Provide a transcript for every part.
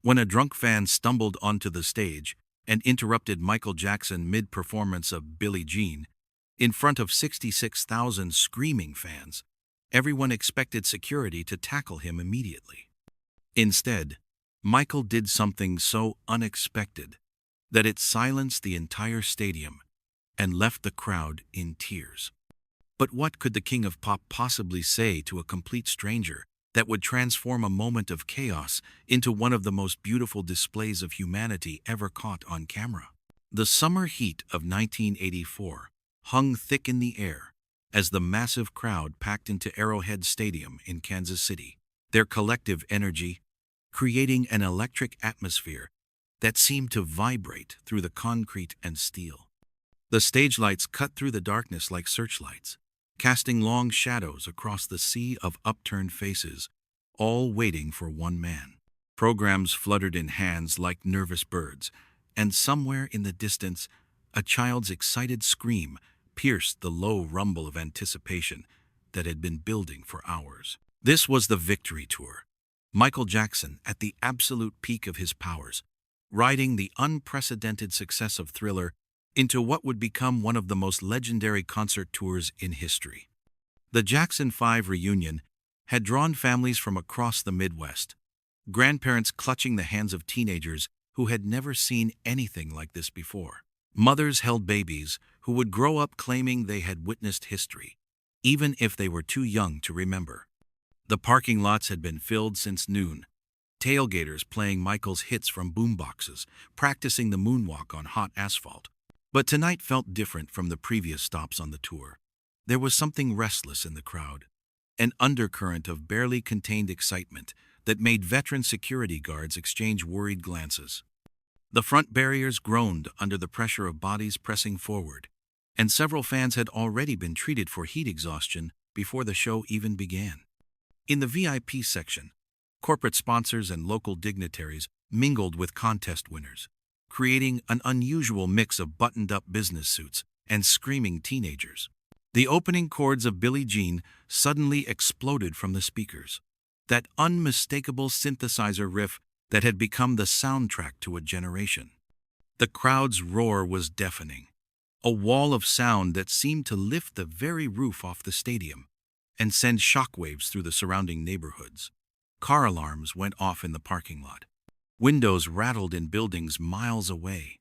when a drunk fan stumbled onto the stage and interrupted Michael Jackson mid-performance of Billie Jean in front of 66,000 screaming fans. Everyone expected security to tackle him immediately. Instead, Michael did something so unexpected that it silenced the entire stadium and left the crowd in tears. But what could the king of pop possibly say to a complete stranger that would transform a moment of chaos into one of the most beautiful displays of humanity ever caught on camera? The summer heat of 1984 hung thick in the air as the massive crowd packed into Arrowhead Stadium in Kansas City, their collective energy creating an electric atmosphere that seemed to vibrate through the concrete and steel. The stage lights cut through the darkness like searchlights, casting long shadows across the sea of upturned faces, all waiting for one man. Programs fluttered in hands like nervous birds, and somewhere in the distance, a child's excited scream pierced the low rumble of anticipation that had been building for hours. This was the Victory Tour. Michael Jackson, at the absolute peak of his powers, riding the unprecedented success of Thriller into what would become one of the most legendary concert tours in history. The Jackson 5 reunion had drawn families from across the Midwest, grandparents clutching the hands of teenagers who had never seen anything like this before. Mothers held babies who would grow up claiming they had witnessed history, even if they were too young to remember. The parking lots had been filled since noon, tailgaters playing Michael's hits from boomboxes, practicing the moonwalk on hot asphalt. But tonight felt different from the previous stops on the tour. There was something restless in the crowd, an undercurrent of barely contained excitement that made veteran security guards exchange worried glances. The front barriers groaned under the pressure of bodies pressing forward, and several fans had already been treated for heat exhaustion before the show even began. In the VIP section, corporate sponsors and local dignitaries mingled with contest winners, creating an unusual mix of buttoned-up business suits and screaming teenagers. The opening chords of Billie Jean suddenly exploded from the speakers, that unmistakable synthesizer riff that had become the soundtrack to a generation. The crowd's roar was deafening, a wall of sound that seemed to lift the very roof off the stadium and send shockwaves through the surrounding neighborhoods. Car alarms went off in the parking lot. Windows rattled in buildings miles away.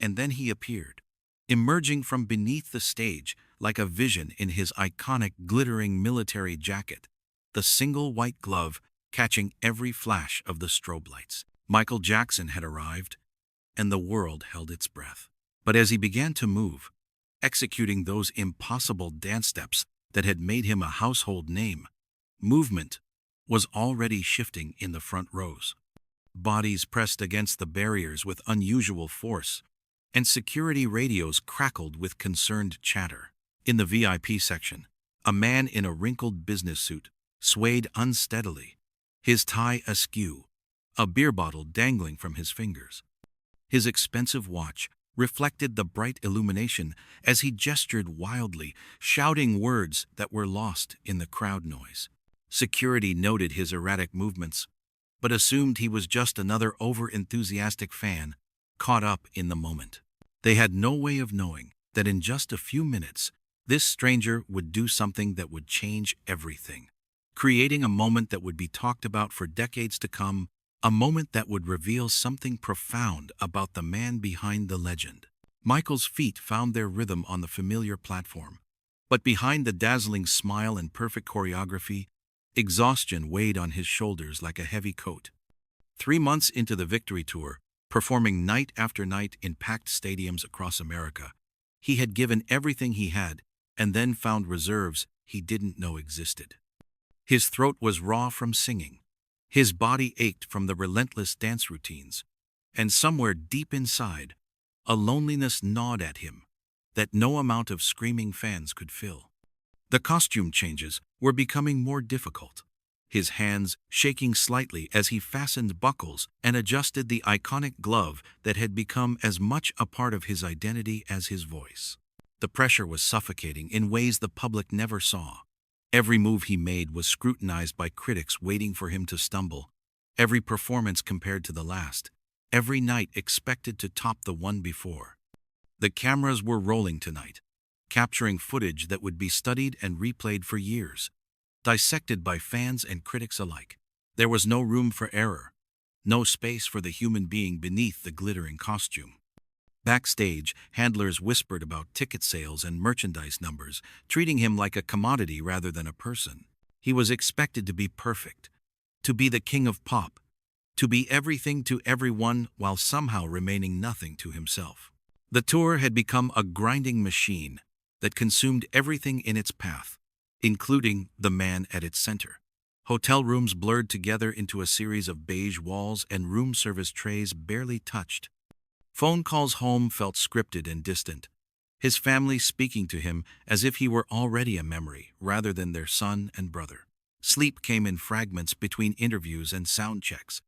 And then he appeared, emerging from beneath the stage like a vision in his iconic glittering military jacket, the single white glove catching every flash of the strobe lights. Michael Jackson had arrived, and the world held its breath. But as he began to move, executing those impossible dance steps that had made him a household name, movement was already shifting in the front rows. Bodies pressed against the barriers with unusual force, and security radios crackled with concerned chatter. In the VIP section, a man in a wrinkled business suit swayed unsteadily, his tie askew, a beer bottle dangling from his fingers. His expensive watch reflected the bright illumination as he gestured wildly, shouting words that were lost in the crowd noise. Security noted his erratic movements, but assumed he was just another over-enthusiastic fan caught up in the moment. They had no way of knowing that in just a few minutes, this stranger would do something that would change everything, creating a moment that would be talked about for decades to come, a moment that would reveal something profound about the man behind the legend. Michael's feet found their rhythm on the familiar platform, but behind the dazzling smile and perfect choreography, exhaustion weighed on his shoulders like a heavy coat. 3 months into the Victory Tour, performing night after night in packed stadiums across America, he had given everything he had and then found reserves he didn't know existed. His throat was raw from singing. His body ached from the relentless dance routines, and somewhere deep inside, a loneliness gnawed at him that no amount of screaming fans could fill. The costume changes were becoming more difficult, his hands shaking slightly as he fastened buckles and adjusted the iconic glove that had become as much a part of his identity as his voice. The pressure was suffocating in ways the public never saw. Every move he made was scrutinized by critics waiting for him to stumble, every performance compared to the last, every night expected to top the one before. The cameras were rolling tonight, capturing footage that would be studied and replayed for years, dissected by fans and critics alike. There was no room for error, no space for the human being beneath the glittering costume. Backstage, handlers whispered about ticket sales and merchandise numbers, treating him like a commodity rather than a person. He was expected to be perfect, to be the king of pop, to be everything to everyone while somehow remaining nothing to himself. The tour had become a grinding machine that consumed everything in its path, including the man at its center. Hotel rooms blurred together into a series of beige walls and room service trays barely touched. Phone calls home felt scripted and distant, his family speaking to him as if he were already a memory rather than their son and brother. Sleep came in fragments between interviews and sound checks,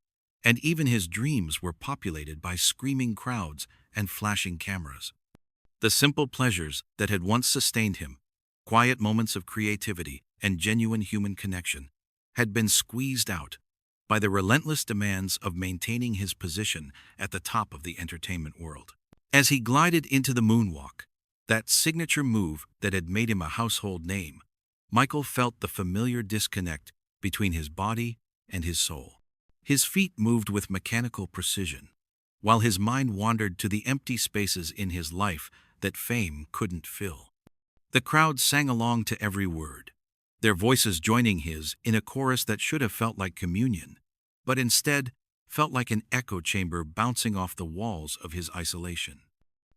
and even his dreams were populated by screaming crowds and flashing cameras. The simple pleasures that had once sustained him, quiet moments of creativity and genuine human connection, had been squeezed out by the relentless demands of maintaining his position at the top of the entertainment world. As he glided into the moonwalk, that signature move that had made him a household name, Michael felt the familiar disconnect between his body and his soul. His feet moved with mechanical precision, while his mind wandered to the empty spaces in his life that fame couldn't fill. The crowd sang along to every word, their voices joining his in a chorus that should have felt like communion, but instead felt like an echo chamber bouncing off the walls of his isolation.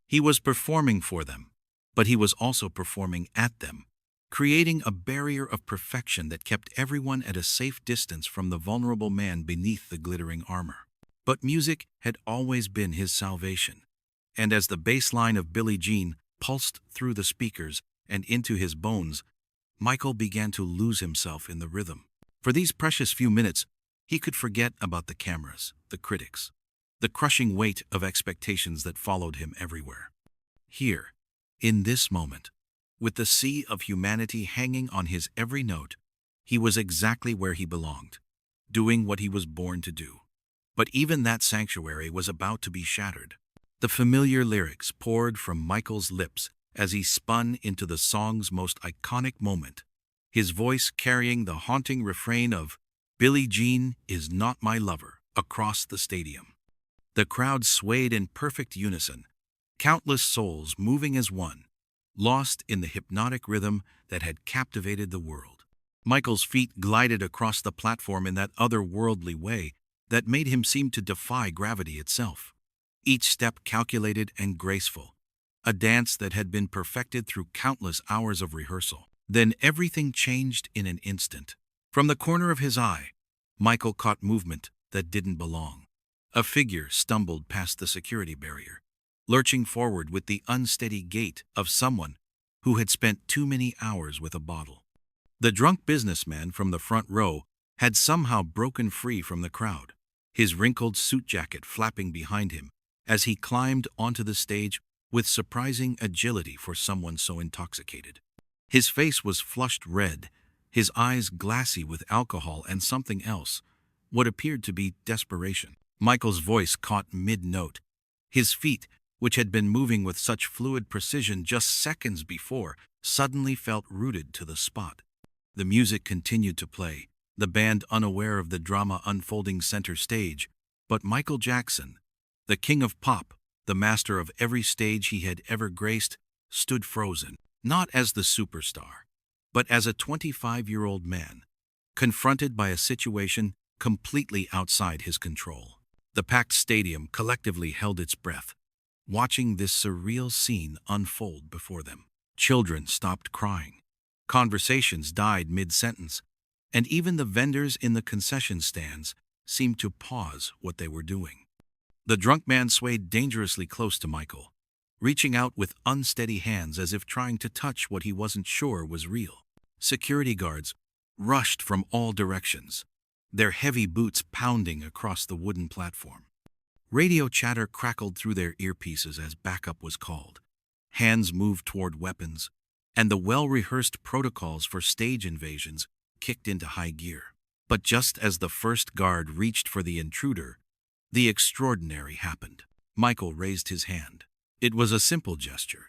He was performing for them, but he was also performing at them, creating a barrier of perfection that kept everyone at a safe distance from the vulnerable man beneath the glittering armor. But music had always been his salvation, and as the bass line of Billie Jean pulsed through the speakers and into his bones, Michael began to lose himself in the rhythm. For these precious few minutes, he could forget about the cameras, the critics, the crushing weight of expectations that followed him everywhere. Here, in this moment, with the sea of humanity hanging on his every note, he was exactly where he belonged, doing what he was born to do. But even that sanctuary was about to be shattered. The familiar lyrics poured from Michael's lips as he spun into the song's most iconic moment, his voice carrying the haunting refrain of "Billie Jean is not my lover" across the stadium. The crowd swayed in perfect unison, countless souls moving as one, lost in the hypnotic rhythm that had captivated the world. Michael's feet glided across the platform in that otherworldly way that made him seem to defy gravity itself. Each step calculated and graceful, a dance that had been perfected through countless hours of rehearsal. Then everything changed in an instant. From the corner of his eye, Michael caught movement that didn't belong. A figure stumbled past the security barrier, lurching forward with the unsteady gait of someone who had spent too many hours with a bottle. The drunk businessman from the front row had somehow broken free from the crowd, his wrinkled suit jacket flapping behind him as he climbed onto the stage with surprising agility for someone so intoxicated. His face was flushed red, his eyes glassy with alcohol and something else, what appeared to be desperation. Michael's voice caught mid-note. His feet, which had been moving with such fluid precision just seconds before, suddenly felt rooted to the spot. The music continued to play, the band unaware of the drama unfolding center stage, but Michael Jackson, the king of pop, the master of every stage he had ever graced, stood frozen, not as the superstar, but as a 25-year-old man, confronted by a situation completely outside his control. The packed stadium collectively held its breath, watching this surreal scene unfold before them. Children stopped crying. Conversations died mid-sentence, and even the vendors in the concession stands seemed to pause what they were doing. The drunk man swayed dangerously close to Michael, reaching out with unsteady hands as if trying to touch what he wasn't sure was real. Security guards rushed from all directions, their heavy boots pounding across the wooden platform. Radio chatter crackled through their earpieces as backup was called. Hands moved toward weapons, and the well-rehearsed protocols for stage invasions kicked into high gear. But just as the first guard reached for the intruder, the extraordinary happened. Michael raised his hand. It was a simple gesture,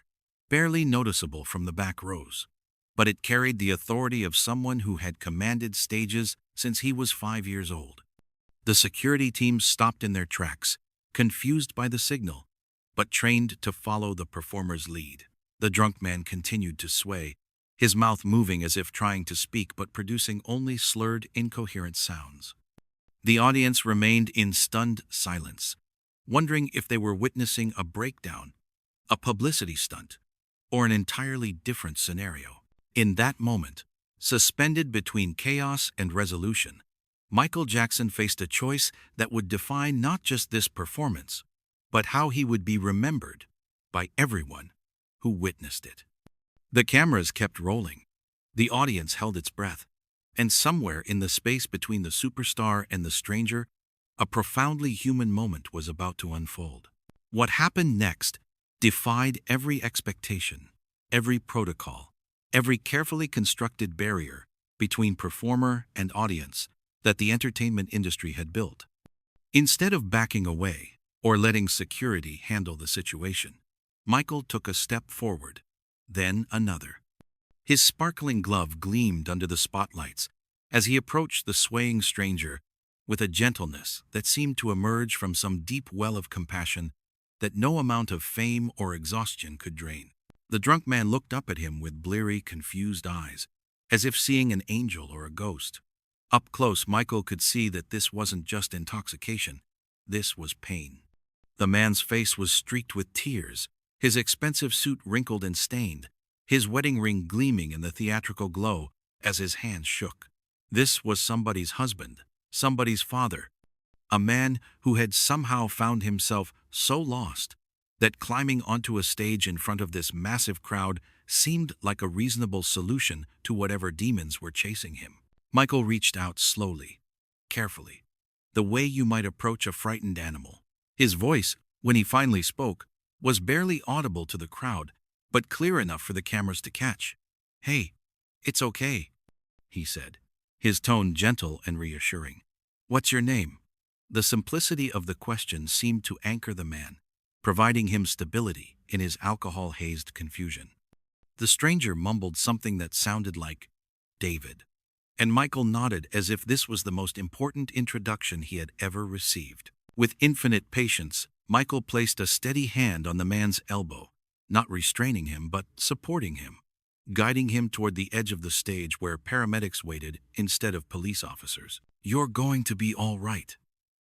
barely noticeable from the back rows, but it carried the authority of someone who had commanded stages since he was 5 years old. The security team stopped in their tracks, confused by the signal, but trained to follow the performer's lead. The drunk man continued to sway, his mouth moving as if trying to speak but producing only slurred, incoherent sounds. The audience remained in stunned silence, wondering if they were witnessing a breakdown, a publicity stunt, or an entirely different scenario. In that moment, suspended between chaos and resolution, Michael Jackson faced a choice that would define not just this performance, but how he would be remembered by everyone who witnessed it. The cameras kept rolling, the audience held its breath, and somewhere in the space between the superstar and the stranger, a profoundly human moment was about to unfold. What happened next defied every expectation, every protocol, every carefully constructed barrier between performer and audience that the entertainment industry had built. Instead of backing away or letting security handle the situation, Michael took a step forward, then another. His sparkling glove gleamed under the spotlights as he approached the swaying stranger with a gentleness that seemed to emerge from some deep well of compassion that no amount of fame or exhaustion could drain. The drunk man looked up at him with bleary, confused eyes, as if seeing an angel or a ghost. Up close, Michael could see that this wasn't just intoxication, this was pain. The man's face was streaked with tears, his expensive suit wrinkled and stained, his wedding ring gleaming in the theatrical glow as his hands shook. This was somebody's husband, somebody's father, a man who had somehow found himself so lost that climbing onto a stage in front of this massive crowd seemed like a reasonable solution to whatever demons were chasing him. Michael reached out slowly, carefully, the way you might approach a frightened animal. His voice, when he finally spoke, was barely audible to the crowd, but clear enough for the cameras to catch. "Hey, it's okay," he said, his tone gentle and reassuring. "What's your name?" The simplicity of the question seemed to anchor the man, providing him stability in his alcohol-hazed confusion. The stranger mumbled something that sounded like, "David," and Michael nodded as if this was the most important introduction he had ever received. With infinite patience, Michael placed a steady hand on the man's elbow, not restraining him but supporting him, guiding him toward the edge of the stage where paramedics waited instead of police officers. "You're going to be all right,"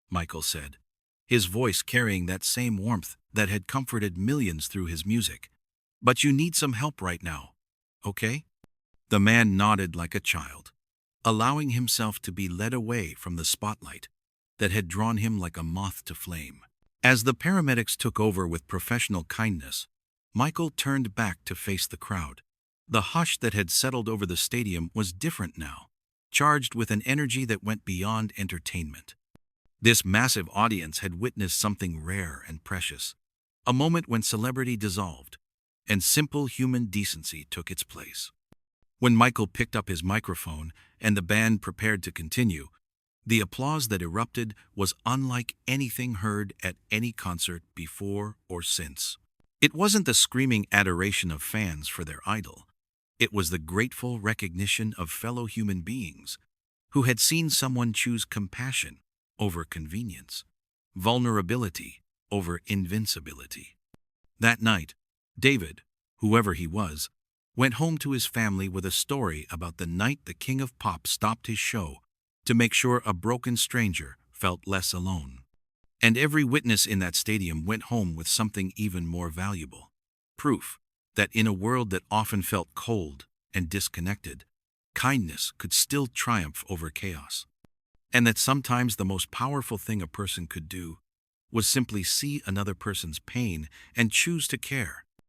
Michael said, his voice carrying that same warmth that had comforted millions through his music. "But you need some help right now, okay?" The man nodded like a child, allowing himself to be led away from the spotlight that had drawn him like a moth to flame. As the paramedics took over with professional kindness, Michael turned back to face the crowd. The hush that had settled over the stadium was different now, charged with an energy that went beyond entertainment. This massive audience had witnessed something rare and precious, a moment when celebrity dissolved and simple human decency took its place. When Michael picked up his microphone and the band prepared to continue, the applause that erupted was unlike anything heard at any concert before or since. It wasn't the screaming adoration of fans for their idol. It was the grateful recognition of fellow human beings who had seen someone choose compassion over convenience, vulnerability over invincibility. That night, David, whoever he was, went home to his family with a story about the night the King of Pop stopped his show to make sure a broken stranger felt less alone. And every witness in that stadium went home with something even more valuable: proof that in a world that often felt cold and disconnected, kindness could still triumph over chaos. And that sometimes the most powerful thing a person could do was simply see another person's pain and choose to care,